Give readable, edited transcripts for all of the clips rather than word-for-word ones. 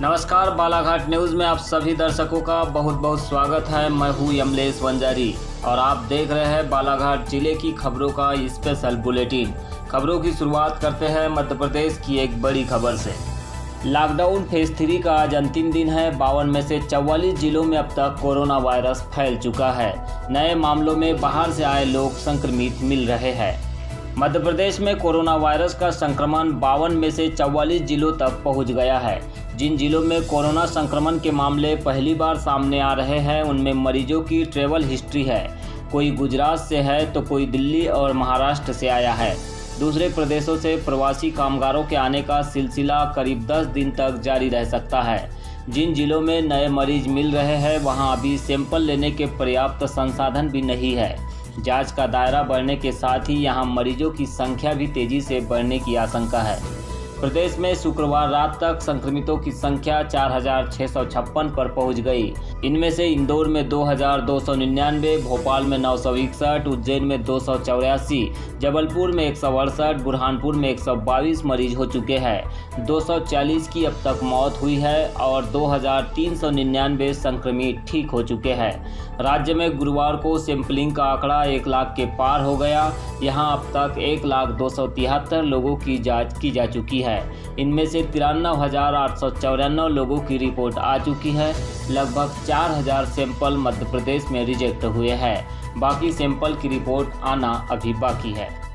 नमस्कार, बालाघाट न्यूज़ में आप सभी दर्शकों का बहुत बहुत स्वागत है। मैं हूं यमलेश वंजारी और आप देख रहे हैं बालाघाट जिले की खबरों का स्पेशल बुलेटिन। खबरों की शुरुआत करते हैं मध्य प्रदेश की एक बड़ी खबर से। लॉकडाउन फेज 3 का आज अंतिम दिन है। 52 में से 44 जिलों में अब तक कोरोना वायरस फैल चुका है। नए मामलों में बाहर से आए लोग संक्रमित मिल रहे हैं। मध्य प्रदेश में कोरोना वायरस का संक्रमण 52 में से 44 जिलों तक पहुंच गया है। जिन जिलों में कोरोना संक्रमण के मामले पहली बार सामने आ रहे हैं उनमें मरीजों की ट्रैवल हिस्ट्री है। कोई गुजरात से है तो कोई दिल्ली और महाराष्ट्र से आया है। दूसरे प्रदेशों से प्रवासी कामगारों के आने का सिलसिला करीब 10 दिन तक जारी रह सकता है। जिन जिलों में नए मरीज मिल रहे हैं वहां अभी सैंपल लेने के पर्याप्त संसाधन भी नहीं है। जांच का दायरा बढ़ने के साथ ही यहां मरीजों की संख्या भी तेजी से बढ़ने की आशंका है। प्रदेश में शुक्रवार रात तक संक्रमितों की संख्या 4,656 पर पहुंच गई। इनमें से इंदौर में 2,299, भोपाल में 961, उज्जैन में 284, जबलपुर में 168, बुरहानपुर में 122 मरीज हो चुके हैं। 240 की अब तक मौत हुई है और 2,399 संक्रमित ठीक हो चुके हैं। राज्य में गुरुवार को सैंपलिंग का आंकड़ा 1 लाख के पार हो गया। यहां अब तक 1,273 लोगों की जांच की जा चुकी है। इनमें से 93,894 लोगों की रिपोर्ट आ चुकी है। लगभग 4,000 सैंपल मध्य प्रदेश में रिजेक्ट हुए हैं। बाकी सैंपल की रिपोर्ट आना अभी बाकी है।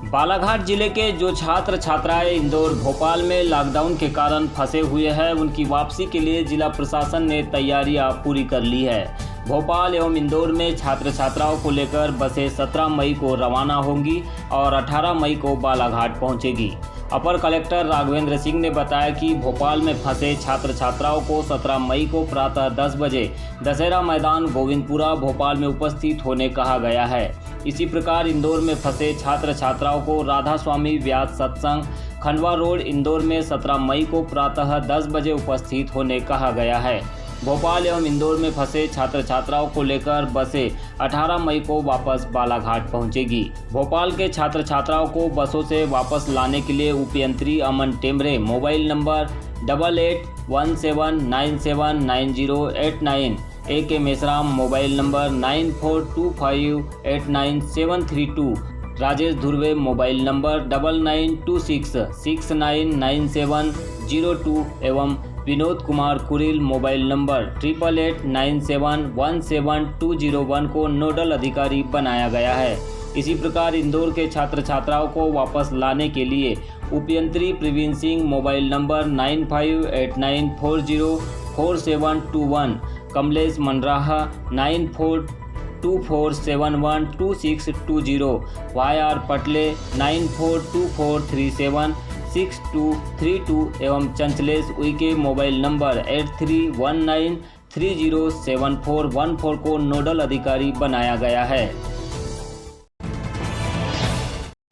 बालाघाट जिले के जो छात्र छात्राएं इंदौर भोपाल में लॉकडाउन के कारण फंसे हुए हैं उनकी वापसी के लिए जिला प्रशासन ने तैयारियां पूरी कर ली है। भोपाल एवं इंदौर में छात्र छात्राओं को लेकर बसें 17 मई को रवाना होंगी और 18 मई को बालाघाट पहुंचेगी। अपर कलेक्टर राघवेंद्र सिंह ने बताया कि भोपाल में फंसे छात्र छात्राओं को 17 मई को प्रातः 10 बजे दशहरा मैदान गोविंदपुरा भोपाल में उपस्थित होने कहा गया है। इसी प्रकार इंदौर में फंसे छात्र छात्राओं को राधा स्वामी व्यास सत्संग खंडवा रोड इंदौर में 17 मई को प्रातः 10 बजे उपस्थित होने कहा गया है। भोपाल एवं इंदौर में फंसे छात्र छात्राओं को लेकर बसें 18 मई को वापस बालाघाट पहुंचेगी। भोपाल के छात्र छात्राओं को बसों से वापस लाने के लिए उपयंत्री Aman Temre mobile number 8817979089, AK Mesram mobile number 9425897732, Rajesh Dhurve mobile number 9926699702 एवं विनोद कुमार कुरिल मोबाइल नंबर 8889717201 को नोडल अधिकारी बनाया गया है। इसी प्रकार इंदौर के छात्र छात्राओं को वापस लाने के लिए उपयंत्री Praveen Singh mobile number 9589404721, Kamlesh Manraha 9424712620, YR Patle 9424376232 एवं चंचलेश उइके मोबाइल नंबर 8319307414 को नोडल अधिकारी बनाया गया है।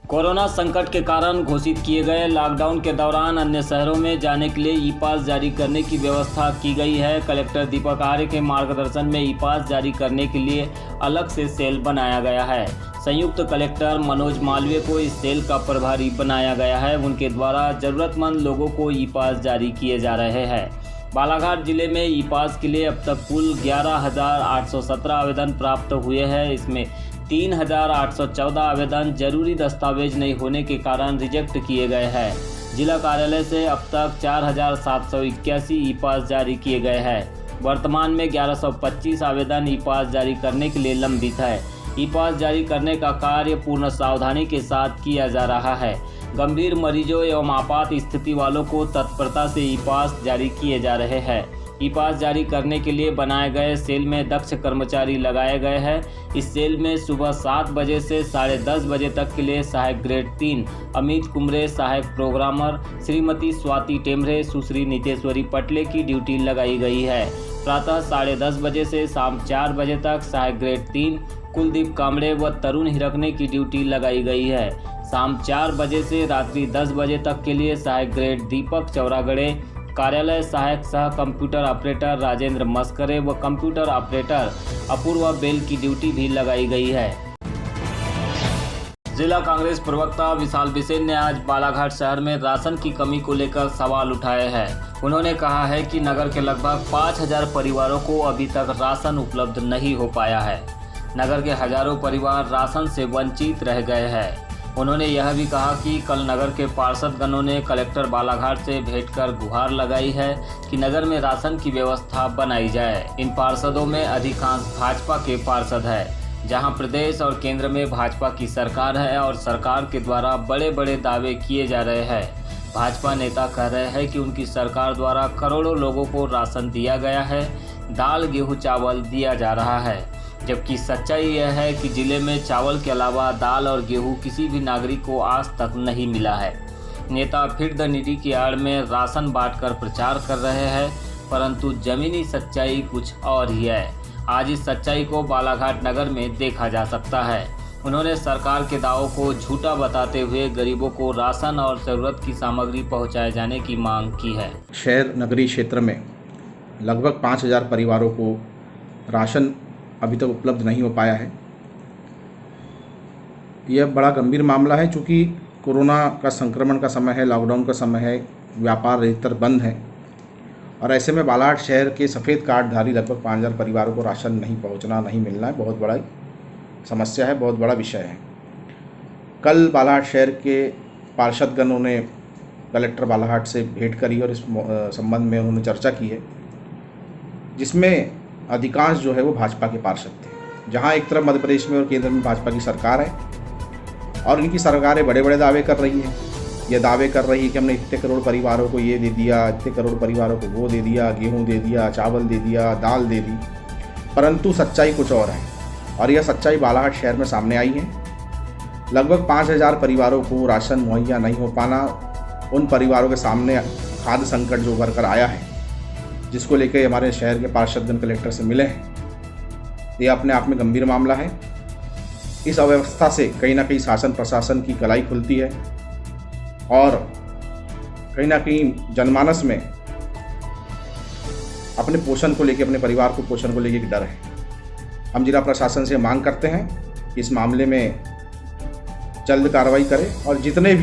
कोरोना संकट के कारण घोषित किए गए लॉकडाउन के दौरान अन्य शहरों में जाने के लिए ई पास जारी करने की व्यवस्था की गई है। कलेक्टर दीपक आर्य के मार्गदर्शन में ई पास जारी करने के लिए अलग से सेल बनाया गया है। संयुक्त कलेक्टर मनोज मालवीय को इस सेल का प्रभारी बनाया गया है। उनके द्वारा जरूरतमंद लोगों को ई पास जारी किए जा रहे हैं। बालाघाट जिले में ई पास के लिए अब तक कुल 11,817 आवेदन प्राप्त हुए हैं। इसमें 3,814 आवेदन जरूरी दस्तावेज नहीं होने के कारण रिजेक्ट किए गए हैं। जिला कार्यालय से अब तक 4,781 ई पास जारी किए गए हैं। वर्तमान में 1125 आवेदन ई पास जारी करने के लिए लंबित है। ई पास जारी करने का कार्य पूर्ण सावधानी के साथ किया जा रहा है। गंभीर मरीजों एवं आपात स्थिति वालों को तत्परता से ई पास जारी किए जा रहे हैं। ई पास जारी करने के लिए बनाए गए सेल में दक्ष कर्मचारी लगाए गए हैं। इस सेल में सुबह 7 बजे से 10:30 बजे तक के लिए सहायक ग्रेड 3 अमित कुमरे, सहायक प्रोग्रामर श्रीमती स्वाति टेमरे, सुश्री नितेश्वरी पटले की ड्यूटी लगाई गई है। प्रातः 10:30 बजे से शाम 4 बजे तक सहायक ग्रेड 3 कुलदीप कामड़े व तरुण हिरकने की ड्यूटी लगाई गई है। शाम 4 बजे से रात्रि 10 बजे तक के लिए सहायक ग्रेड दीपक चौरागड़े, कार्यालय सहायक सह कंप्यूटर ऑपरेटर राजेंद्र मस्करे व कंप्यूटर ऑपरेटर अपूर्वा बेल की ड्यूटी भी लगाई गई है। जिला कांग्रेस प्रवक्ता विशाल बिसेन ने आज बालाघाट शहर में राशन की कमी को लेकर सवाल उठाए हैं। उन्होंने कहा है कि नगर के लगभग 5000 परिवारों को अभी तक राशन उपलब्ध नहीं हो पाया है। नगर के हजारों परिवार राशन से वंचित रह गए हैं। उन्होंने यह भी कहा कि कल नगर के पार्षदगणों ने कलेक्टर बालाघाट से भेंट कर गुहार लगाई है कि नगर में राशन की व्यवस्था बनाई जाए। इन पार्षदों में अधिकांश भाजपा के पार्षद हैं, जहां प्रदेश और केंद्र में भाजपा की सरकार है और सरकार के द्वारा बड़े बड़े दावे किए जा रहे हैं। भाजपा नेता कह रहे हैं कि उनकी सरकार द्वारा करोड़ों लोगों को राशन दिया गया है, दाल गेहूं चावल दिया जा रहा है, जबकि सच्चाई यह है कि जिले में चावल के अलावा दाल और गेहूं किसी भी नागरिक को आज तक नहीं मिला है। नेता फीड द नीडी की आड़ में राशन बांटकर प्रचार कर रहे हैं, परंतु जमीनी सच्चाई कुछ और ही है। आज इस सच्चाई को बालाघाट नगर में देखा जा सकता है। उन्होंने सरकार के दावों को झूठा बताते हुए गरीबों को राशन और ज़रूरत की सामग्री पहुंचाए जाने की मांग की है। शहर नगरीय क्षेत्र में लगभग 5000 परिवारों को राशन अभी तक उपलब्ध नहीं हो पाया है। यह बड़ा गंभीर मामला है, चूँकि कोरोना का संक्रमण का समय है, लॉकडाउन का समय है, व्यापार अधिकतर बंद है और ऐसे में बालाघाट शहर के सफ़ेद कार्डधारी लगभग 5000 परिवारों को राशन नहीं पहुंचना, नहीं मिलना है बहुत बड़ा समस्या है, बहुत बड़ा विषय है। कल बालाघाट शहर के पार्षदगणों ने कलेक्टर बालाघाट से भेंट करी और इस संबंध में उन्होंने चर्चा की है, जिसमें अधिकांश जो है वो भाजपा के पार्षद थे। जहां एक तरफ मध्य प्रदेश में और केंद्र में भाजपा की सरकार है और इनकी सरकारें बड़े बड़े दावे कर रही है। ये दावे कर रही है कि हमने इतने करोड़ परिवारों को ये दे दिया, इतने करोड़ परिवारों को वो दे दिया, गेहूं दे दिया, चावल दे दिया, दाल दे दी, परंतु सच्चाई कुछ और है और यह सच्चाई बालाघाट शहर में सामने आई है। लगभग 5000 परिवारों को राशन मुहैया नहीं हो पाना, उन परिवारों के सामने खाद्य संकट जो उभर कर आया है, जिसको लेकर हमारे शहर के पार्षदगण कलेक्टर से मिले हैं, ये अपने आप में गंभीर मामला है। इस अव्यवस्था से कहीं ना कहीं शासन प्रशासन की कलाई खुलती है और कहीं ना कहीं जनमानस में अपने पोषण को लेकर, अपने परिवार को पोषण को लेकर एक डर है। हम जिला प्रशासन से मांग करते हैं कि इस मामले में जल्द कार्रवाई करें और जितने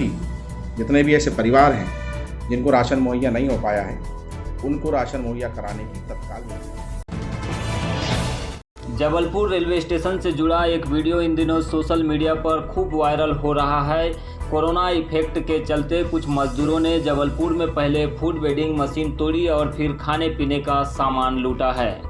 भी ऐसे परिवार हैं जिनको राशन मुहैया नहीं हो पाया है, उनको राशन मुहैया कराने की तत्काल। जबलपुर रेलवे स्टेशन से जुड़ा एक वीडियो इन दिनों सोशल मीडिया पर खूब वायरल हो रहा है। कोरोना इफेक्ट के चलते कुछ मजदूरों ने जबलपुर में पहले फूड वेंडिंग मशीन तोड़ी और फिर खाने पीने का सामान लूटा है।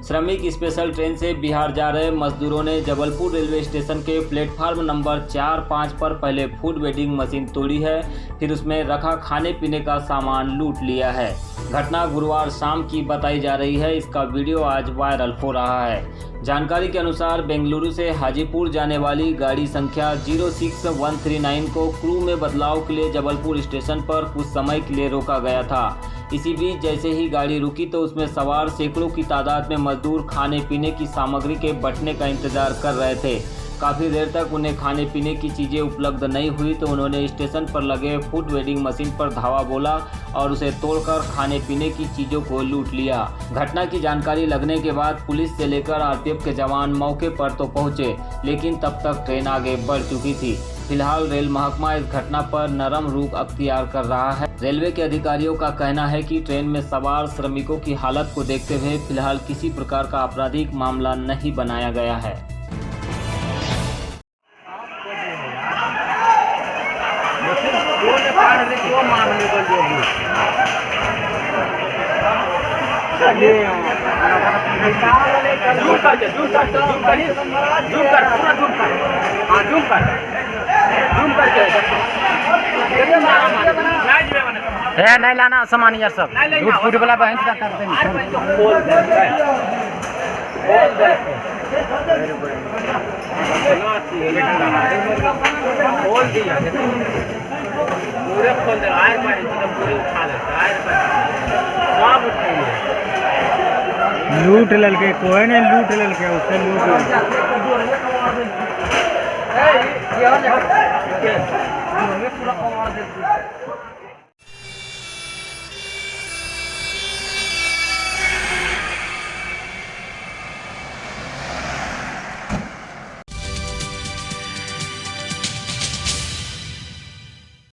श्रमिक स्पेशल ट्रेन से बिहार जा रहे मजदूरों ने जबलपुर रेलवे स्टेशन के प्लेटफार्म नंबर 4-5 पर पहले फूड वेंडिंग मशीन तोड़ी है, फिर उसमें रखा खाने पीने का सामान लूट लिया है। घटना गुरुवार शाम की बताई जा रही है। इसका वीडियो आज वायरल हो रहा है। जानकारी के अनुसार बेंगलुरु से हाजीपुर जाने वाली गाड़ी संख्या 06139 को क्रू में बदलाव के लिए जबलपुर स्टेशन पर कुछ समय के लिए रोका गया था। इसी बीच जैसे ही गाड़ी रुकी तो उसमें सवार सैकड़ों की तादाद में मजदूर खाने पीने की सामग्री के बंटने का इंतजार कर रहे थे। काफ़ी देर तक उन्हें खाने पीने की चीज़ें उपलब्ध नहीं हुई तो उन्होंने स्टेशन पर लगे फूड वेंडिंग मशीन पर धावा बोला और उसे तोड़कर खाने पीने की चीज़ों को लूट लिया। घटना की जानकारी लगने के बाद पुलिस से लेकर आरपीएफ के जवान मौके पर तो पहुंचे, लेकिन तब तक ट्रेन आगे बढ़ चुकी थी। फिलहाल रेल महकमा इस घटना पर नरम रुख अख्तियार कर रहा है। रेलवे के अधिकारियों का कहना है कि ट्रेन में सवार श्रमिकों की हालत को देखते हुए फिलहाल किसी प्रकार का आपराधिक मामला नहीं बनाया गया है। है नहीं लाना सामान यार सब झूठ फूट वाला बहन का करते हैं। लूट ललके कोई नहीं लूट ललके उससे लूट